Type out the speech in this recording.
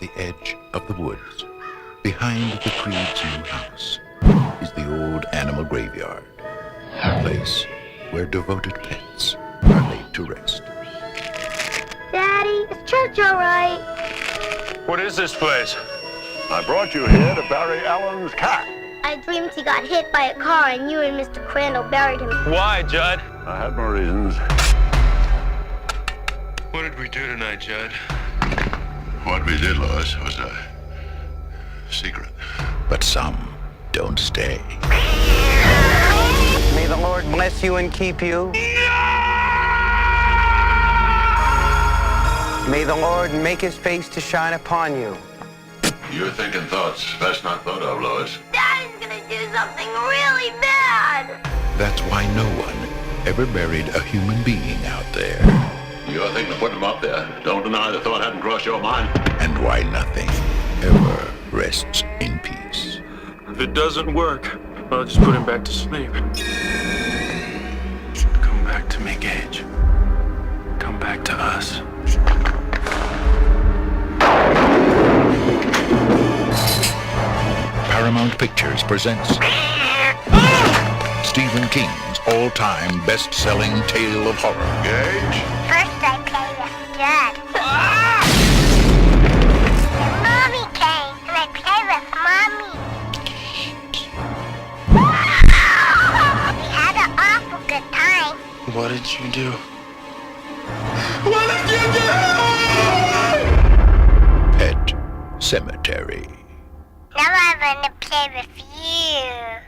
At the edge of the woods, behind the Creed's new house, is the old animal graveyard, a place where devoted pets are laid to rest. Daddy, is church all right? What is this place? I brought you here to bury Alan's cat. I dreamed he got hit by a car and you and Mr. Crandall buried him. Why, Judd? I had my reasons. What did we do tonight, Judd? What we did, Lois, was a secret. But some don't stay. May the Lord bless you and keep you. May the Lord make his face to shine upon you. You're thinking thoughts best not thought of, Lois. Daddy's gonna do something really bad. That's why no one ever buried a human being out there. You're thinking of putting him up there. Don't deny the thought hadn't crossed your mind. And why nothing ever rests in peace. If it doesn't work, I'll just put him back to sleep. Come back to me, Gage. Come back to us. Paramount Pictures presents Stephen King's all-time best-selling tale of horror. Gage? First I play with Judd. And Mommy came and I play with Mommy. We had an awful good time. What did you do? Pet Sematary. Now I'm gonna play with you.